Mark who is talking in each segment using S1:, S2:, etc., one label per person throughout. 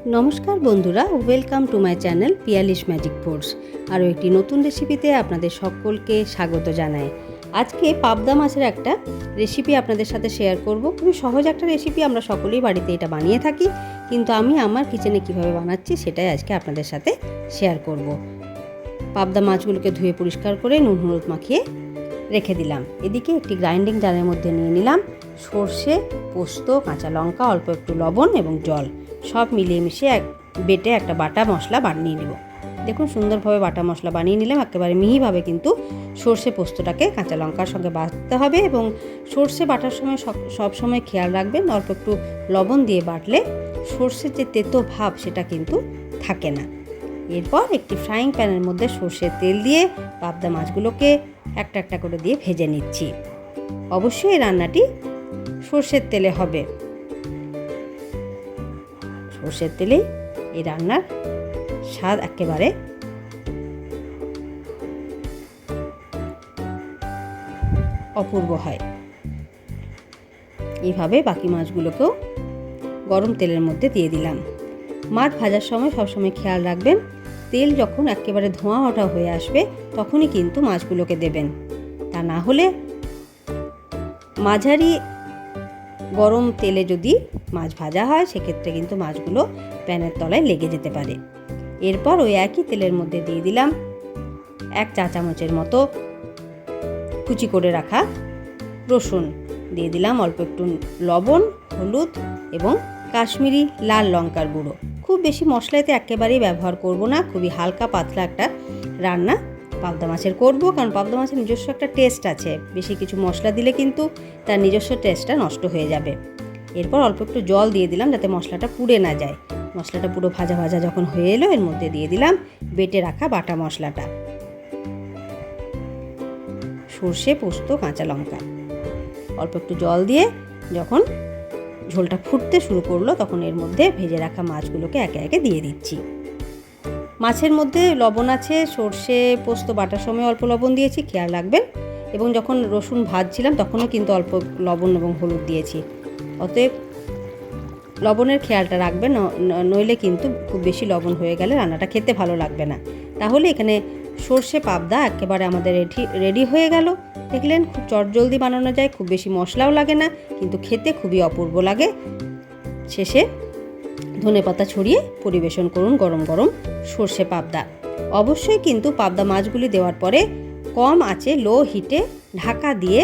S1: নমস্কার বন্ধুরা, welcome to my channel Piyali's magic foods. আরও একটি নতুন রেসিপিতে আপনাদের সকলকে স্বাগত জানাই। আজকে পাবদা মাছের একটা রেসিপি আপনাদের সাথে শেয়ার করব। খুবই সহজ একটা রেসিপি, আমরা সকলেই বাড়িতে এটা বানিয়ে থাকি, কিন্তু আমি আমার কিচেনে কিভাবে বানাচ্ছি সেটাই আজকে আপনাদের সাথে শেয়ার করব। পাবদা মাছগুলোকে ধুয়ে পরিষ্কার করে নুন হলুদ মাখিয়ে রেখে দিলাম। এদিকে একটি গ্রাইন্ডিং জারের মধ্যে নিয়ে নিলাম সর্ষে, পোস্ত, কাঁচা লঙ্কা, অল্প একটু লবণ এবং জল, সব মিলিয়ে মিশিয়ে বেটে একটা বাটা মশলা বানিয়ে নেব। দেখুন সুন্দরভাবে বাটা মশলা বানিয়ে নিলাম। একেবারে মিহিভাবে কিন্তু সর্ষে পোস্তটাকে কাঁচা লঙ্কার সঙ্গে বাটতে হবে, এবং সর্ষে বাটার সময় সব সময় খেয়াল রাখবেন অল্প একটু লবণ দিয়ে বাটলে সর্ষের যে তেতো ভাব সেটা কিন্তু থাকে না। এরপর একটি ফ্রাইং প্যানের মধ্যে সর্ষের তেল দিয়ে পাবদা মাছগুলোকে একটা একটা করে দিয়ে ভেজে নিচ্ছি। অবশ্যই এই রান্নাটি সর্ষের তেলে হবে। সর্ষের তেলেই এই রান্নার স্বাদ একেবারে অপূর্ব হয়। এইভাবে বাকি মাছগুলোকেও গরম তেলের মধ্যে দিয়ে দিলাম। মাছ ভাজার সময় সবসময় খেয়াল রাখবেন তেল যখন একেবারে ধোঁয়া ওঠা হয়ে আসবে তখনই কিন্তু মাছগুলোকে দেবেন, তা না হলে মাঝারি গরম তেলে যদি মাছ ভাজা হয় সেক্ষেত্রে কিন্তু মাছগুলো প্যানের তলায় লেগে যেতে পারে। এরপর ওই একই তেলের মধ্যে দিয়ে দিলাম 1 চা চামচের মতো কুচি করে রাখা রসুন, দিয়ে দিলাম অল্প একটু লবণ, হলুদ এবং কাশ্মীরি লাল লঙ্কার গুঁড়ো। খুব বেশি মশলা এতে একেবারেই ব্যবহার করব না, খুবই হালকা পাতলা একটা রান্না পাবদা মাছের করব, কারণ পাবদা মাছের নিজস্ব একটা টেস্ট আছে। বেশি কিছু মশলা দিলে কিন্তু তার নিজস্ব টেস্টটা নষ্ট হয়ে যাবে। এরপর অল্প একটু জল দিয়ে দিলাম যাতে মশলাটা পুড়ে না যায়। মশলাটা পুরো ভাজা ভাজা যখন হয়ে এলো এর মধ্যে দিয়ে দিলাম বেটে রাখা বাটা মশলাটা, সর্ষে, পোস্ত, কাঁচা লঙ্কা। অল্প একটু জল দিয়ে যখন ঝোলটা ফুটতে শুরু করলো তখন এর মধ্যে ভেজে রাখা মাছগুলোকে একে একে দিয়ে দিচ্ছি। মাছের মধ্যে লবণ আছে, সর্ষে পোস্ত বাটার সময় অল্প লবণ দিয়েছি, খেয়াল রাখবেন, এবং যখন রসুন ভাজছিলাম তখনও কিন্তু অল্প লবণ এবং হলুদ দিয়েছি। অতএব লবণের খেয়ালটা রাখবেন, নইলে কিন্তু খুব বেশি লবণ হয়ে গেলে রান্নাটা খেতে ভালো লাগবে না। তাহলে এখানে সর্ষে পাবদা একেবারে আমাদের রেডি হয়ে গেল। দেখলেন খুব চটজলদি বানানো যায়, খুব বেশি মশলাও লাগে না, কিন্তু খেতে খুবই অপূর্ব লাগে। শেষে ধনেপাতা ছড়িয়ে পরিবেশন করুন গরম গরম সর্ষে পাবদা। অবশ্যই কিন্তু পাবদা মাছগুলি দেওয়ার পরে কম আঁচে লো হিটে ঢাকা দিয়ে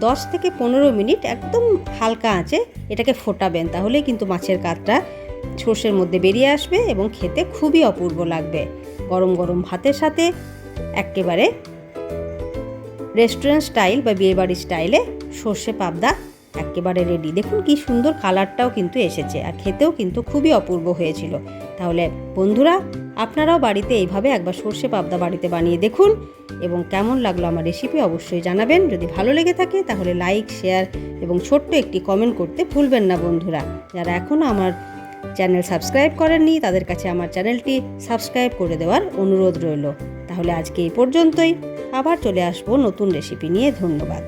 S1: 10 থেকে 15 মিনিট একদম হালকা আঁচে এটাকে ফোটাবেন, তাহলে কিন্তু মাছের কাতটা সর্ষের মধ্যে বেরিয়ে আসবে এবং খেতে খুবই অপূর্ব লাগবে। গরম গরম ভাতের সাথে একেবারে রেস্টুরেন্ট স্টাইল বা বিয়েবাড়ি স্টাইলে সর্ষে পাবদা একেবারে রেডি। দেখুন কি সুন্দর কালারটাও কিন্তু এসেছে, আর খেতেও কিন্তু খুবই অপূর্ব হয়েছিল। তাহলে বন্ধুরা আপনারাও বাড়িতে এইভাবে একবার সর্ষে পাবদা বাড়িতে বানিয়ে দেখুন, এবং কেমন লাগলো আমার রেসিপি অবশ্যই জানাবেন। যদি ভালো লেগে থাকে তাহলে লাইক, শেয়ার এবং ছোট্ট একটি কমেন্ট করতে ভুলবেন না বন্ধুরা। যারা এখনও আমার চ্যানেল সাবস্ক্রাইব করেননি তাদের কাছে আমার চ্যানেলটি সাবস্ক্রাইব করে দেওয়ার অনুরোধ রইল। তাহলে আজকে এই পর্যন্তই, আবার চলে আসবো নতুন রেসিপি নিয়ে। ধন্যবাদ।